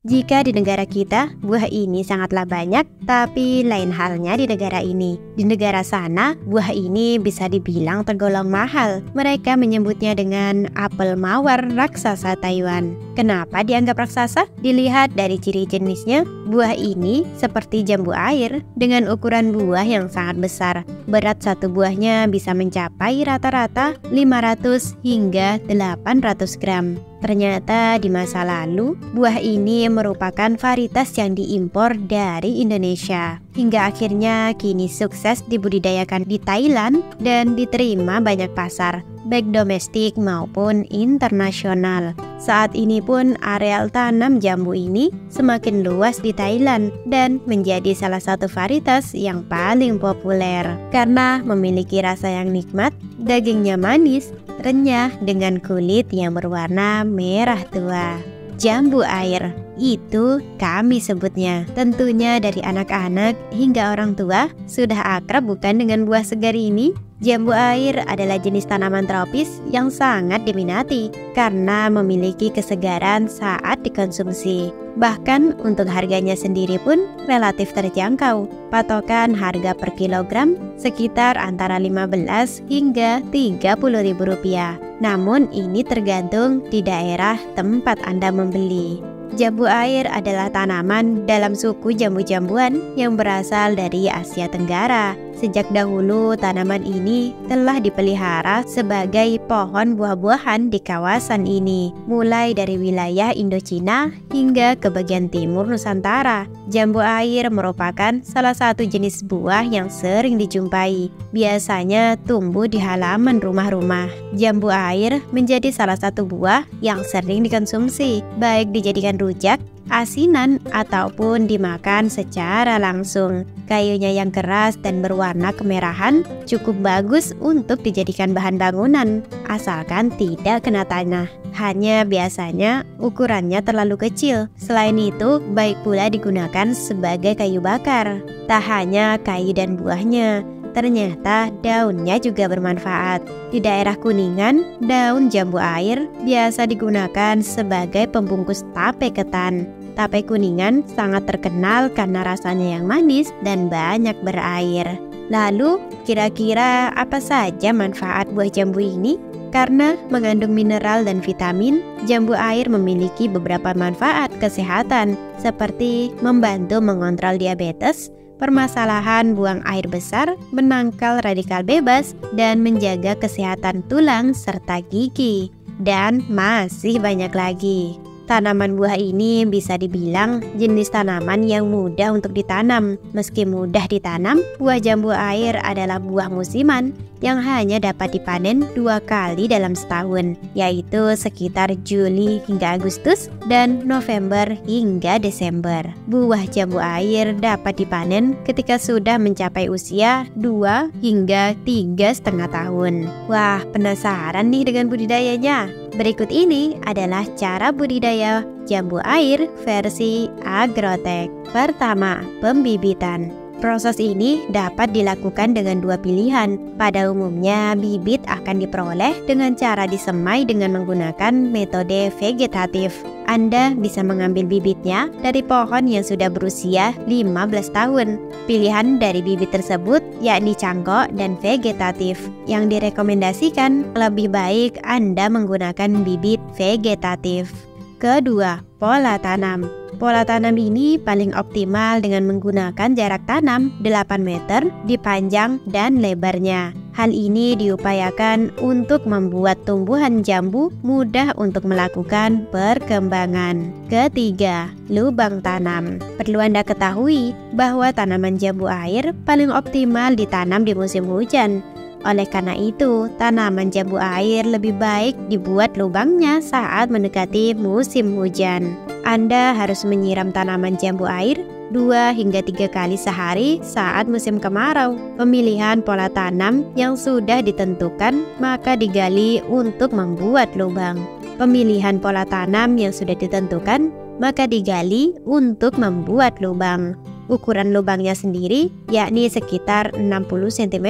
Jika di negara kita, buah ini sangatlah banyak, tapi lain halnya di negara ini. Di negara sana, buah ini bisa dibilang tergolong mahal. Mereka menyebutnya dengan apel mawar raksasa Taiwan. Kenapa dianggap raksasa? Dilihat dari ciri jenisnya, buah ini seperti jambu air dengan ukuran buah yang sangat besar. Berat satu buahnya bisa mencapai rata-rata 500 hingga 800 gram. Ternyata di masa lalu, buah ini merupakan varietas yang diimpor dari Indonesia. Hingga akhirnya kini sukses dibudidayakan di Thailand dan diterima banyak pasar, baik domestik maupun internasional. Saat ini pun areal tanam jambu ini semakin luas di Thailand dan menjadi salah satu varietas yang paling populer karena memiliki rasa yang nikmat, dagingnya manis, renyah dengan kulit yang berwarna merah tua. Jambu air, itu kami sebutnya. Tentunya dari anak-anak hingga orang tua sudah akrab bukan dengan buah segar ini? Jambu air adalah jenis tanaman tropis yang sangat diminati karena memiliki kesegaran saat dikonsumsi. Bahkan untuk harganya sendiri pun relatif terjangkau. Patokan harga per kilogram sekitar antara 15 hingga 30 ribu rupiah. Namun ini tergantung di daerah tempat Anda membeli. Jambu air adalah tanaman dalam suku jambu-jambuan yang berasal dari Asia Tenggara. Sejak dahulu tanaman ini telah dipelihara sebagai pohon buah-buahan di kawasan ini, mulai dari wilayah Indochina hingga ke bagian timur Nusantara. Jambu air merupakan salah satu jenis buah yang sering dijumpai. Biasanya tumbuh di halaman rumah-rumah. Jambu air menjadi salah satu buah yang sering dikonsumsi, baik dijadikan rujak, asinan, ataupun dimakan secara langsung. Kayunya yang keras dan berwarna kemerahan cukup bagus untuk dijadikan bahan bangunan, asalkan tidak kena tanah. Hanya biasanya ukurannya terlalu kecil. Selain itu, baik pula digunakan sebagai kayu bakar. Tak hanya kayu dan buahnya, ternyata daunnya juga bermanfaat. Di daerah Kuningan, daun jambu air biasa digunakan sebagai pembungkus tape ketan. Tape Kuningan sangat terkenal karena rasanya yang manis dan banyak berair. Lalu, kira-kira apa saja manfaat buah jambu ini? Karena mengandung mineral dan vitamin, jambu air memiliki beberapa manfaat kesehatan seperti membantu mengontrol diabetes, permasalahan buang air besar, menangkal radikal bebas, dan menjaga kesehatan tulang serta gigi. Dan masih banyak lagi. Tanaman buah ini bisa dibilang jenis tanaman yang mudah untuk ditanam. Meski mudah ditanam, buah jambu air adalah buah musiman yang hanya dapat dipanen 2 kali dalam setahun, yaitu sekitar Juli hingga Agustus dan November hingga Desember. Buah jambu air dapat dipanen ketika sudah mencapai usia 2 hingga 3,5 tahun. Wah, penasaran nih dengan budidayanya? Berikut ini adalah cara budidaya jambu air versi Agrotech. Pertama, pembibitan. Proses ini dapat dilakukan dengan 2 pilihan. Pada umumnya, bibit akan diperoleh dengan cara disemai dengan menggunakan metode vegetatif. Anda bisa mengambil bibitnya dari pohon yang sudah berusia 15 tahun. Pilihan dari bibit tersebut yakni cangkok dan vegetatif. Yang direkomendasikan lebih baik Anda menggunakan bibit vegetatif. Kedua, pola tanam. Pola tanam ini paling optimal dengan menggunakan jarak tanam 8 meter di panjang dan lebarnya. Hal ini diupayakan untuk membuat tumbuhan jambu mudah untuk melakukan perkembangan. Ketiga, lubang tanam. Perlu Anda ketahui bahwa tanaman jambu air paling optimal ditanam di musim hujan. Oleh karena itu, tanaman jambu air lebih baik dibuat lubangnya saat mendekati musim hujan. Anda harus menyiram tanaman jambu air 2 hingga 3 kali sehari saat musim kemarau. Pemilihan pola tanam yang sudah ditentukan maka digali untuk membuat lubang. Pemilihan pola tanam yang sudah ditentukan maka digali untuk membuat lubang. Ukuran lubangnya sendiri yakni sekitar 60 cm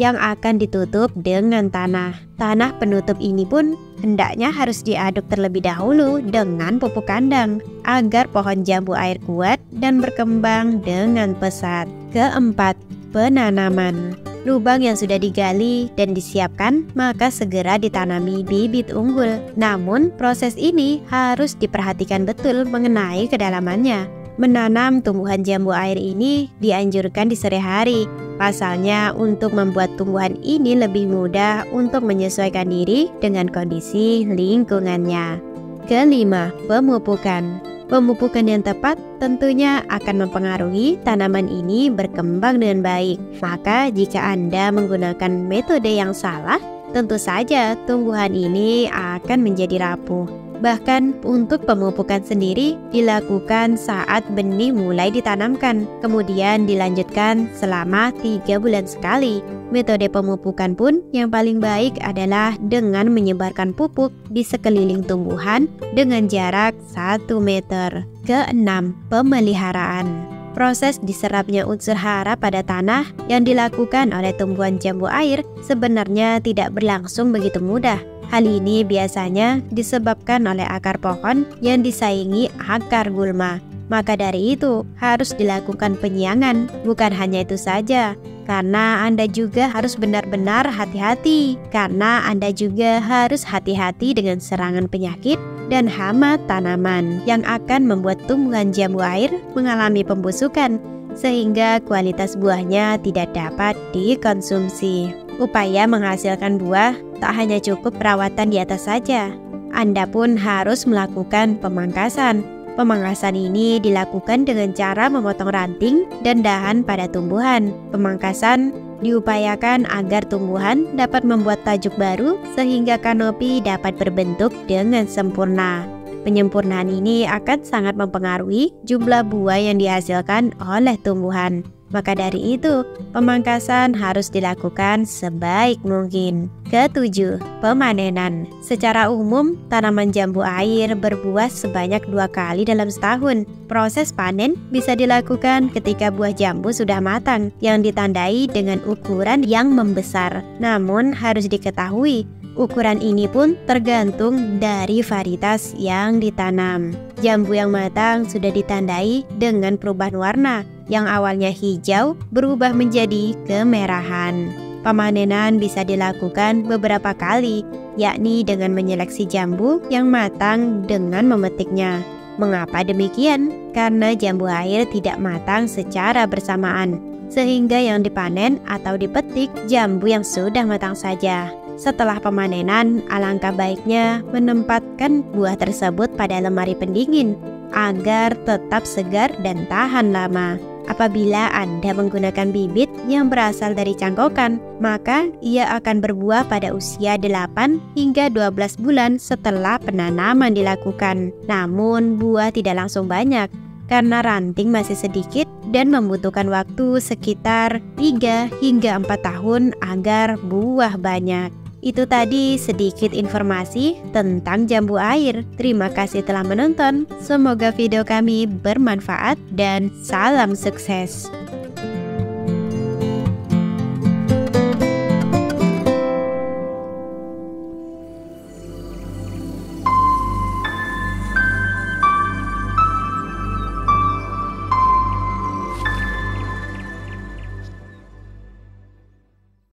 yang akan ditutup dengan tanah. Tanah penutup ini pun hendaknya harus diaduk terlebih dahulu dengan pupuk kandang agar pohon jambu air kuat dan berkembang dengan pesat. Keempat, penanaman. Lubang yang sudah digali dan disiapkan maka segera ditanami bibit unggul. Namun proses ini harus diperhatikan betul mengenai kedalamannya. Menanam tumbuhan jambu air ini dianjurkan di sore hari. Pasalnya untuk membuat tumbuhan ini lebih mudah untuk menyesuaikan diri dengan kondisi lingkungannya. Kelima, pemupukan. Pemupukan yang tepat tentunya akan mempengaruhi tanaman ini berkembang dengan baik. Maka jika Anda menggunakan metode yang salah, tentu saja tumbuhan ini akan menjadi rapuh. Bahkan untuk pemupukan sendiri dilakukan saat benih mulai ditanamkan, kemudian dilanjutkan selama 3 bulan sekali. Metode pemupukan pun yang paling baik adalah dengan menyebarkan pupuk di sekeliling tumbuhan dengan jarak 1 meter. Keenam, pemeliharaan. Proses diserapnya unsur hara pada tanah yang dilakukan oleh tumbuhan jambu air sebenarnya tidak berlangsung begitu mudah. Hal ini biasanya disebabkan oleh akar pohon yang disaingi akar gulma. Maka dari itu harus dilakukan penyiangan. Bukan hanya itu saja, karena Anda juga harus benar-benar hati-hati. Karena Anda juga harus hati-hati dengan serangan penyakit dan hama tanaman yang akan membuat tumbuhan jambu air mengalami pembusukan sehingga kualitas buahnya tidak dapat dikonsumsi. Upaya menghasilkan buah tak hanya cukup perawatan di atas saja. Anda pun harus melakukan pemangkasan. Pemangkasan ini dilakukan dengan cara memotong ranting dan dahan pada tumbuhan. Pemangkasan diupayakan agar tumbuhan dapat membuat tajuk baru sehingga kanopi dapat berbentuk dengan sempurna. Penyempurnaan ini akan sangat mempengaruhi jumlah buah yang dihasilkan oleh tumbuhan. Maka dari itu, pemangkasan harus dilakukan sebaik mungkin. Ketujuh, pemanenan. Secara umum, tanaman jambu air berbuah sebanyak 2 kali dalam setahun. Proses panen bisa dilakukan ketika buah jambu sudah matang, yang ditandai dengan ukuran yang membesar. Namun harus diketahui, ukuran ini pun tergantung dari varietas yang ditanam. Jambu yang matang sudah ditandai dengan perubahan warna, yang awalnya hijau berubah menjadi kemerahan. Pemanenan bisa dilakukan beberapa kali, yakni dengan menyeleksi jambu yang matang dengan memetiknya. Mengapa demikian? Karena jambu air tidak matang secara bersamaan, sehingga yang dipanen atau dipetik jambu yang sudah matang saja. Setelah pemanenan, alangkah baiknya menempatkan buah tersebut pada lemari pendingin agar tetap segar dan tahan lama. Apabila Anda menggunakan bibit yang berasal dari cangkokan, maka ia akan berbuah pada usia 8 hingga 12 bulan setelah penanaman dilakukan. Namun buah tidak langsung banyak karena ranting masih sedikit dan membutuhkan waktu sekitar 3 hingga 4 tahun agar buah banyak. Itu tadi sedikit informasi tentang jambu air. Terima kasih telah menonton. Semoga video kami bermanfaat dan salam sukses.